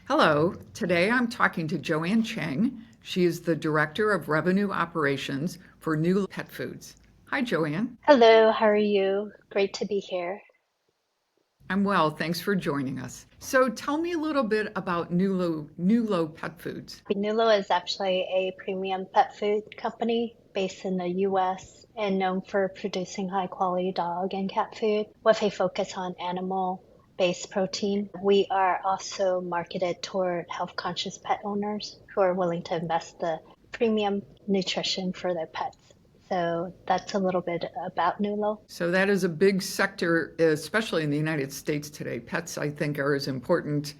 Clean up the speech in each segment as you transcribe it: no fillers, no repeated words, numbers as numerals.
Hello, today I'm talking to Joanne Cheng. She is the Director of Revenue Operations for Nulo Pet Foods. Hi, Joanne. Hello, how are you? Great to be here. I'm well, thanks for joining us. So tell me a little bit about Nulo Pet Foods. Nulo is actually a premium pet food company based in the US and known for producing high quality dog and cat food with a focus on animal-based protein. We are also marketed toward health conscious pet owners who are willing to invest the premium nutrition for their pets. So that's a little bit about Nulo. So that is a big sector, especially in the United States today. Pets, I think, are as important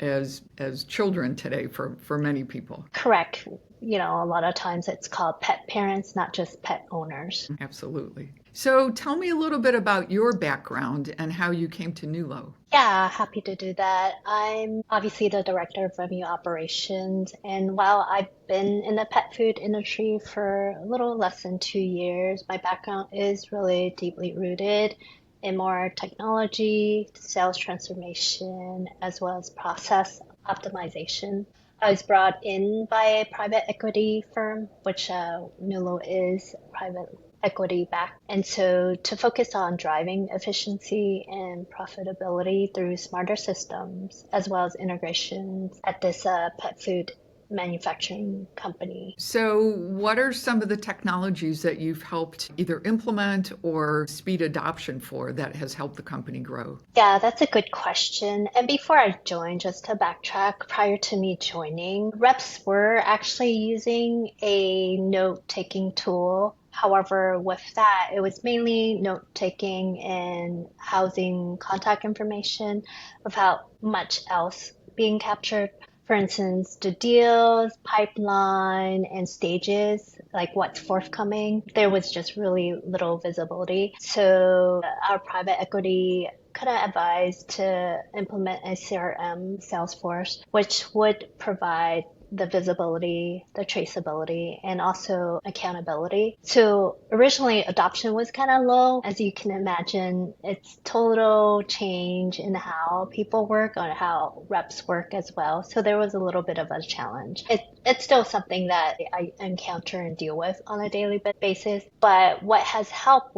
as children today for many people. Correct. A lot of times it's called pet parents, not just pet owners. Absolutely. So tell me a little bit about your background and how you came to Nulo. Yeah, happy to do that. I'm obviously the director of revenue operations, and while I've been in the pet food industry for a little less than 2 years, my background is really deeply rooted in more technology, sales transformation, as well as process optimization. I was brought in by a private equity firm, which Nulo is private equity back. And so to focus on driving efficiency and profitability through smarter systems, as well as integrations at this pet food manufacturing company. So, what are some of the technologies that you've helped either implement or speed adoption for that has helped the company grow? Yeah, that's a good question. And before I joined, just to backtrack, prior to me joining, reps were actually using a note-taking tool. However, with that, it was mainly note-taking and housing contact information without much else being captured. For instance, the deals, pipeline, and stages, like what's forthcoming, there was just really little visibility. So our private equity kind of advised to implement a CRM, Salesforce, which would provide the visibility, the traceability, and also accountability. So originally adoption was kind of low. As you can imagine, it's total change in how people work or how reps work as well. So there was a little bit of a challenge. It's still something that I encounter and deal with on a daily basis. But what has helped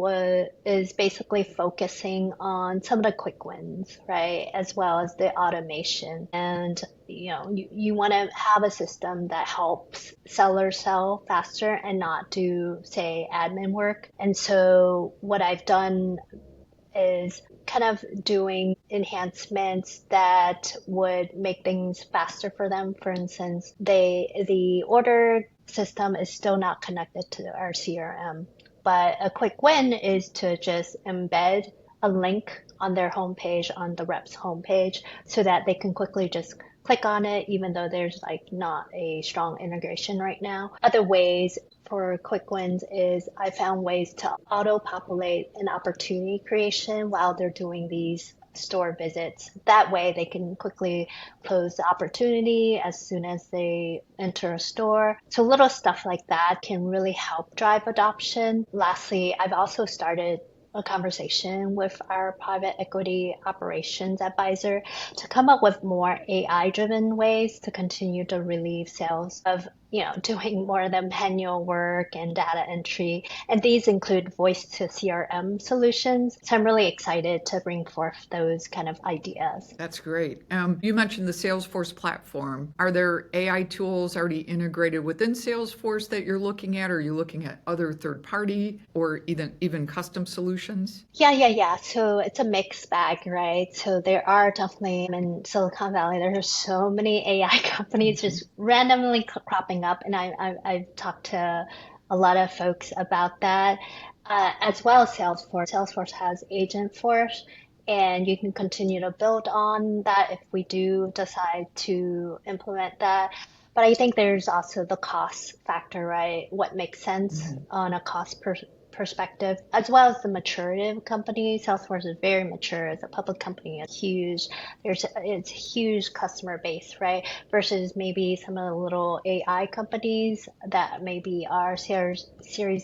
is basically focusing on some of the quick wins, right? As well as the automation. And you want to have a system that helps sellers sell faster and not do, say, admin work. And so what I've done is kind of doing enhancements that would make things faster for them. For instance, the order system is still not connected to our CRM, but a quick win is to just embed a link on their homepage, on the rep's homepage, so that they can quickly just click on it, even though there's like not a strong integration right now. Other ways for quick wins is I found ways to auto-populate an opportunity creation while they're doing these store visits. That way they can quickly close the opportunity as soon as they enter a store. So little stuff like that can really help drive adoption. Lastly, I've also started a conversation with our private equity operations advisor to come up with more AI driven ways to continue to relieve sales of doing more of the manual work and data entry. And these include voice to CRM solutions. So I'm really excited to bring forth those kind of ideas. That's great. You mentioned the Salesforce platform. Are there AI tools already integrated within Salesforce that you're looking at? Or are you looking at other third party or even custom solutions? Yeah. So it's a mixed bag, right? So there are definitely in Silicon Valley, there are so many AI companies just randomly cropping up. And I've talked to a lot of folks about that, as well as Salesforce. Salesforce has Agentforce, and you can continue to build on that if we do decide to implement that. But I think there's also the cost factor, right? What makes sense on a perspective, as well as the maturity of a company. Salesforce is very mature as a public company. It's huge. It's a huge customer base, right? Versus maybe some of the little AI companies that maybe are series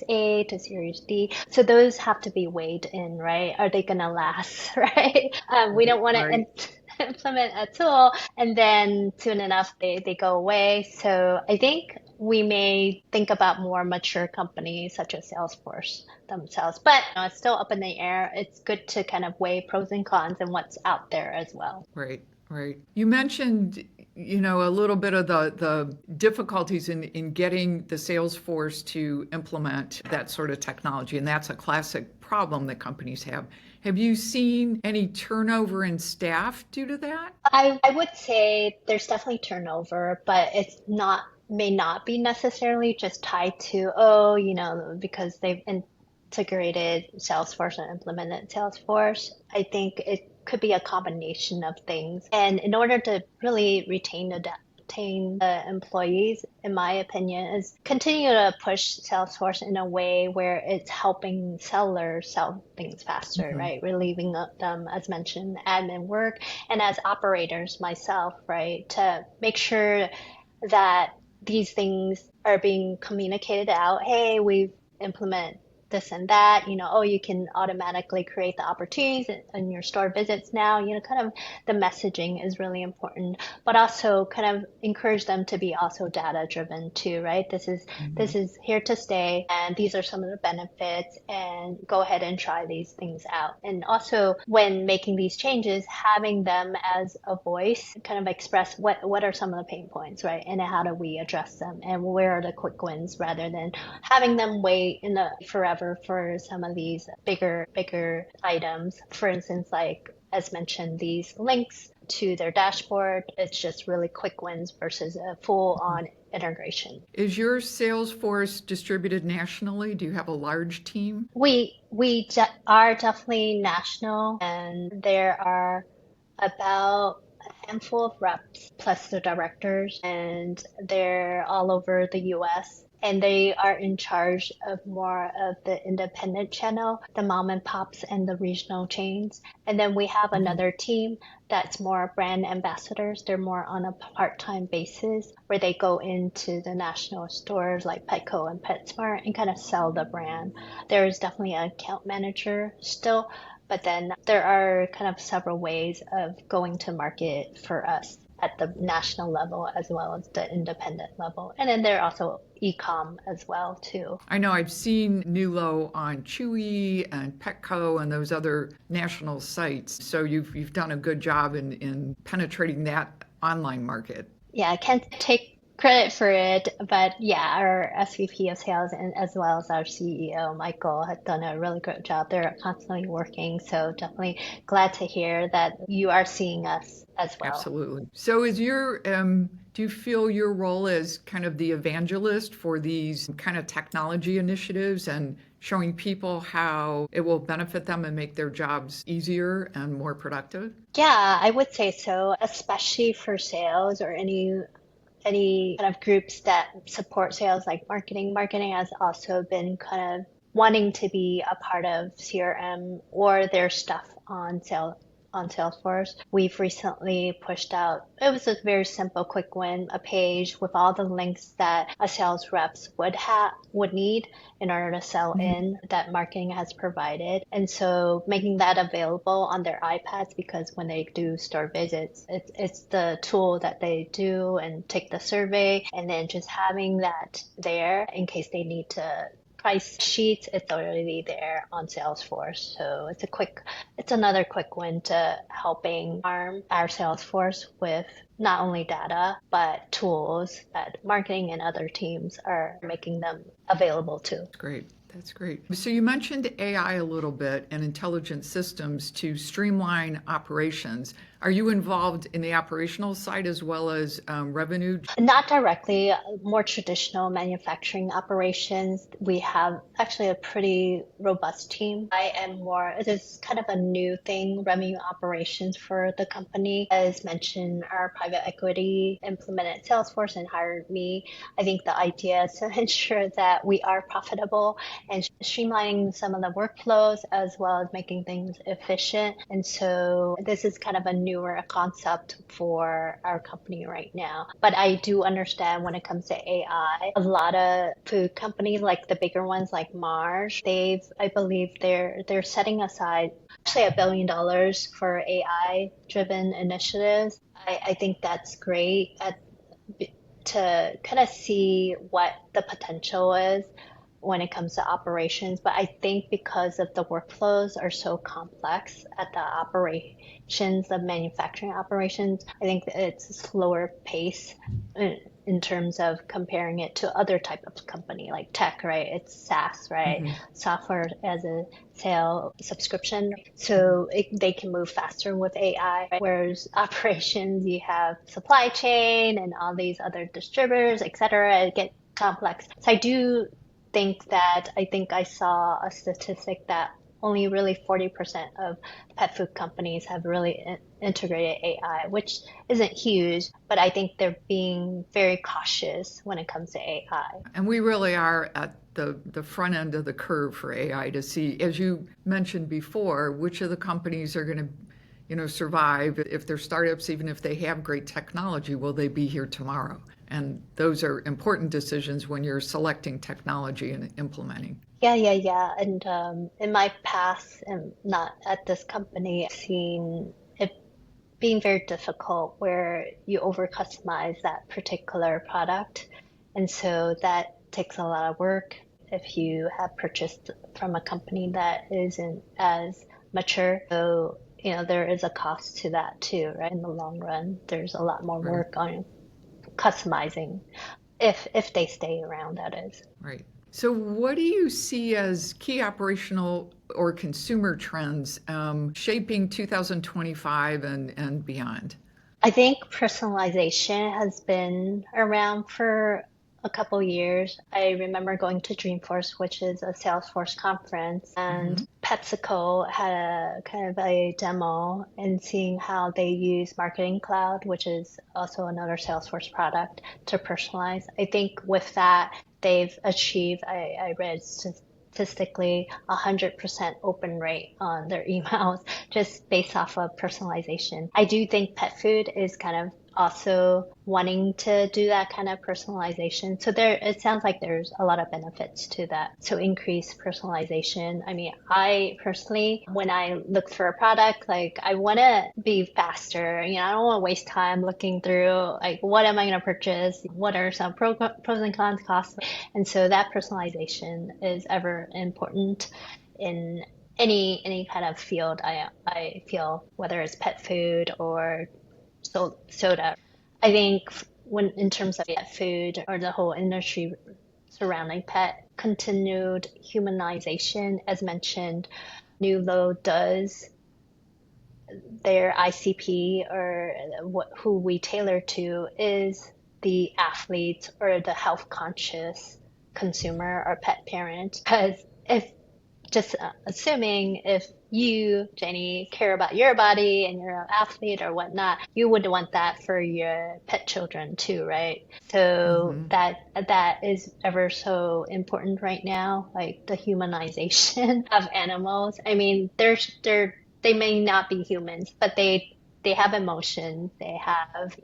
A to Series D. So those have to be weighed in, right? Are they going to last, right? We don't want to. Right. implement a tool, and then soon enough they go away. So I think we may think about more mature companies such as Salesforce themselves, but it's still up in the air. It's good to kind of weigh pros and cons and what's out there as well. Right, right. You mentioned, a little bit of the difficulties in getting the sales force to implement that sort of technology, and that's a classic problem that companies have. Have you seen any turnover in staff due to that? I would say there's definitely turnover, but it's not may not be necessarily just tied to, oh, because they've integrated Salesforce and implemented Salesforce. I think it could be a combination of things. And in order to really retain the employees, in my opinion, is continue to push Salesforce in a way where it's helping sellers sell things faster, Hmm. right? Relieving them, as mentioned, admin work, and as operators myself, right, to make sure that these things are being communicated out. Hey, we've implemented this and that, oh, you can automatically create the opportunities in your store visits now, kind of the messaging is really important, but also kind of encourage them to be also data driven too, right? This is here to stay, and these are some of the benefits, and go ahead and try these things out. And also when making these changes, having them as a voice, kind of express what are some of the pain points, right? And how do we address them, and where are the quick wins, rather than having them wait in the forever for some of these bigger items. For instance, like as mentioned, these links to their dashboard, it's just really quick wins versus a full on integration. Is your sales force distributed nationally? Do you have a large team? Are definitely national, and there are about a handful of reps plus the directors, and they're all over the US. And they are in charge of more of the independent channel, the mom and pops and the regional chains. And then we have Mhm. another team that's more brand ambassadors. They're more on a part-time basis where they go into the national stores like Petco and PetSmart and kind of sell the brand. There is definitely an account manager still, but then there are kind of several ways of going to market for us at the national level as well as the independent level. And then there are also e-com as well too. I know I've seen Nulo on Chewy and Petco and those other national sites. So you've done a good job in penetrating that online market. Yeah, I can't take credit for it, but yeah, our SVP of sales and as well as our CEO, Michael, had done a really good job. They're constantly working. So definitely glad to hear that you are seeing us as well. Absolutely. So do you feel your role as kind of the evangelist for these kind of technology initiatives and showing people how it will benefit them and make their jobs easier and more productive? Yeah, I would say so, especially for sales or any kind of groups that support sales like marketing. Marketing has also been kind of wanting to be a part of CRM or their stuff on Salesforce. We've recently pushed out, it was a very simple quick win, a page with all the links that a sales reps would need in order to sell in that marketing has provided. And so making that available on their iPads, because when they do store visits, it's the tool that they do and take the survey, and then just having that there in case they need to price sheets, it's already there on Salesforce. So it's another quick win to helping arm our Salesforce with not only data, but tools that marketing and other teams are making them available to. Great. That's great. So you mentioned AI a little bit and intelligent systems to streamline operations. Are you involved in the operational side as well as revenue? Not directly, more traditional manufacturing operations. We have actually a pretty robust team. I am more, it is kind of a new thing, revenue operations for the company. As mentioned, our private equity implemented Salesforce and hired me. I think the idea is to ensure that we are profitable and streamlining some of the workflows as well as making things efficient. And so this is kind of a new newer concept for our company right now. But I do understand when it comes to AI, a lot of food companies, like the bigger ones like Mars, I believe they're setting aside actually $1 billion for AI driven initiatives. I think that's great to kind of see what the potential is when it comes to operations. But I think because of the workflows are so complex at the operations of manufacturing operations, I think that it's a slower pace in terms of comparing it to other type of company like tech, right? It's SaaS, right? Software as a sale subscription. So they can move faster with AI, right? Whereas operations, you have supply chain and all these other distributors, et cetera. It gets complex. So I think I saw a statistic that only really 40% of pet food companies have really integrated AI, which isn't huge, but I think they're being very cautious when it comes to AI. And we really are at the front end of the curve for AI to see, as you mentioned before, which of the companies are going to survive. If they're startups, even if they have great technology, will they be here tomorrow? And those are important decisions when you're selecting technology and implementing. Yeah. And in my past, and not at this company, I've seen it being very difficult where you over customize that particular product. And so that takes a lot of work if you have purchased from a company that isn't as mature. So, there is a cost to that too, right? In the long run, there's a lot more Right. work on customizing if they stay around, that is. Right. So, what do you see as key operational or consumer trends shaping 2025 and beyond? I think personalization has been around for a couple years. I remember going to Dreamforce, which is a Salesforce conference, and Mm-hmm. PepsiCo had a kind of a demo and seeing how they use Marketing Cloud, which is also another Salesforce product, to personalize. I think with that, they've achieved, I read statistically 100% open rate on their emails just based off of personalization. I do think pet food is kind of also wanting to do that kind of personalization. So it sounds like there's a lot of benefits to that. So increased personalization. I mean, I personally, when I look for a product, like I want to be faster. I don't want to waste time looking through like what am I going to purchase? What are some pros and cons costs? And so that personalization is ever important in any kind of field. I feel whether it's pet food or soda. I think when in terms of pet food or the whole industry surrounding pet, continued humanization, as mentioned, Nulo does their ICP or who we tailor to is the athlete or the health conscious consumer or pet parent. Because if just assuming if you, Jenny, care about your body and you're an athlete or whatnot, you would want that for your pet children too, right? So Mm-hmm. that is ever so important right now, like the humanization of animals. I mean, they may not be humans, but they have emotions. They have,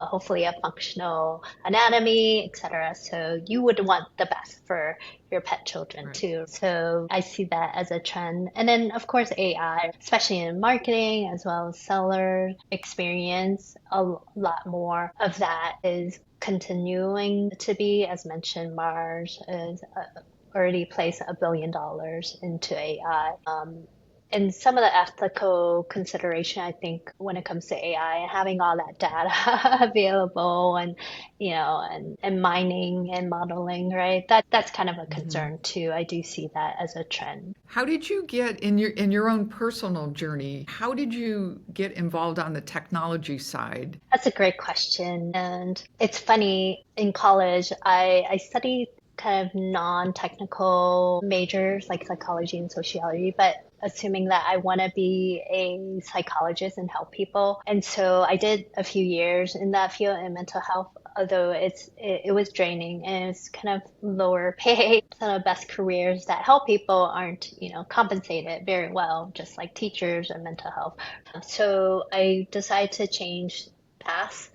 hopefully a functional anatomy, etc. So you would want the best for your pet children Right. too. So I see that as a trend. And then of course AI, especially in marketing as well as seller experience, a lot more of that is continuing to be, as mentioned, Mars is already placed $1 billion into AI. And some of the ethical consideration, I think, when it comes to AI and having all that data available and, and mining and modeling, right? That's kind of a Mm-hmm. concern too. I do see that as a trend. How did you get in your own personal journey? How did you get involved on the technology side? That's a great question. And it's funny, in college, I studied kind of non-technical majors like psychology and sociology, but assuming that I want to be a psychologist and help people. And so I did a few years in that field in mental health, although it was draining and it's kind of lower pay. Some of the best careers that help people aren't, compensated very well, just like teachers and mental health. So I decided to change paths,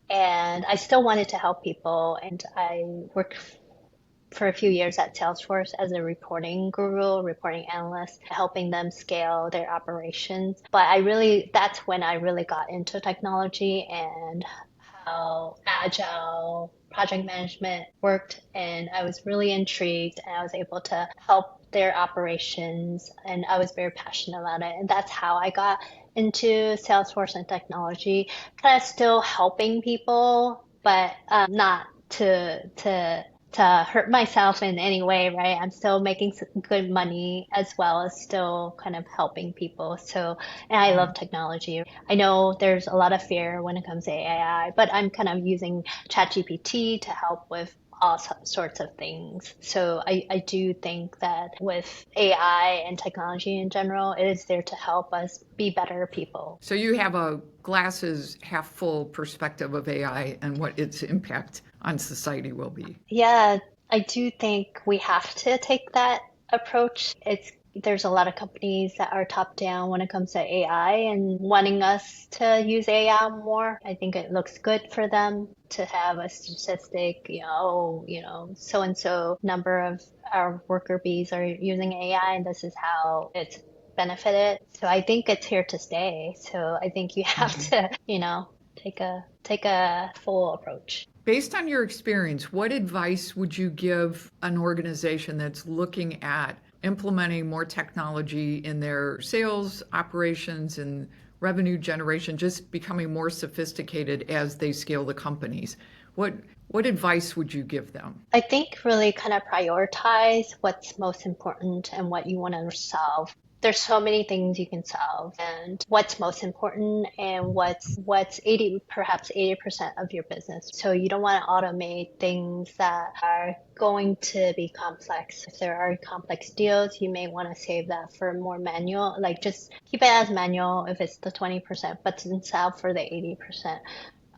and I still wanted to help people, and I worked for a few years at Salesforce as a reporting guru, reporting analyst, helping them scale their operations. But that's when I really got into technology and how agile project management worked. And I was really intrigued, and I was able to help their operations, and I was very passionate about it. And that's how I got into Salesforce and technology, kind of still helping people, but not to hurt myself in any way, right? I'm still making good money as well as still kind of helping people. So, and I love technology. I know there's a lot of fear when it comes to AI, but I'm kind of using ChatGPT to help with all sorts of things. So I do think that with AI and technology in general, it is there to help us be better people. So you have a glasses half full perspective of AI and what its impact on society will be. Yeah, I do think we have to take that approach. There's a lot of companies that are top down when it comes to AI and wanting us to use AI more. I think it looks good for them to have a statistic, so and so number of our worker bees are using AI, and this is how it's benefited. So I think it's here to stay. So I think you have to, take a full approach. Based on your experience, what advice would you give an organization that's looking at implementing more technology in their sales operations and revenue generation, just becoming more sophisticated as they scale the companies? What advice would you give them? I think really kind of prioritize what's most important and what you want to solve. There's so many things you can solve, and what's most important and what's 80, perhaps 80% of your business. So you don't want to automate things that are going to be complex. If there are complex deals, you may want to save that for more manual, like just keep it as manual if it's the 20%, but then solve for the 80%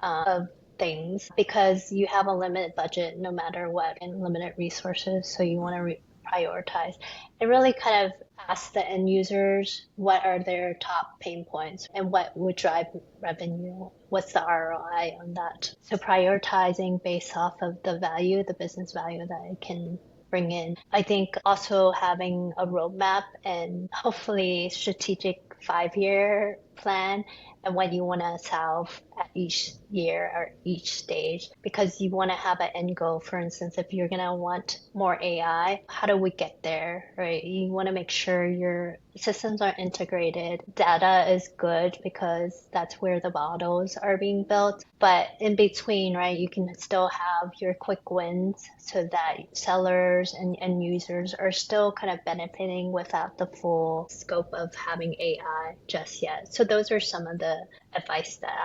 of things, because you have a limited budget no matter what and limited resources. So you want to prioritize and really kind of ask the end users what are their top pain points and what would drive revenue. What's the ROI on that? So prioritizing based off of the business value that it can bring in. I think also having a roadmap and hopefully strategic 5-year plan and what you want to solve at each year or each stage, because you want to have an end goal. For instance, if you're going to want more AI, how do we get there, right? You want to make sure your systems are integrated. Data is good because that's where the models are being built. But in between, right, you can still have your quick wins so that sellers and end users are still kind of benefiting without the full scope of having AI just yet. So those are some of the advice that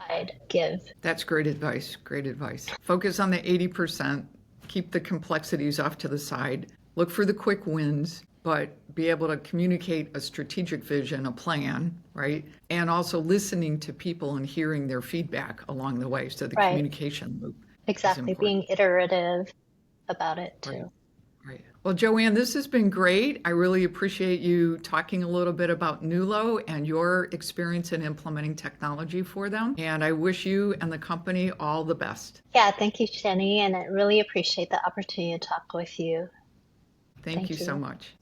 I'd give. That's great advice. Great advice. Focus on the 80%, keep the complexities off to the side, look for the quick wins, but be able to communicate a strategic vision, a plan, right? And also listening to people and hearing their feedback along the way. So the Right. communication loop. Exactly. Being iterative about it too. Right. Right. Well, Joanne, this has been great. I really appreciate you talking a little bit about Nulo and your experience in implementing technology for them. And I wish you and the company all the best. Yeah, thank you, Jenny, and I really appreciate the opportunity to talk with you. Thank you so much.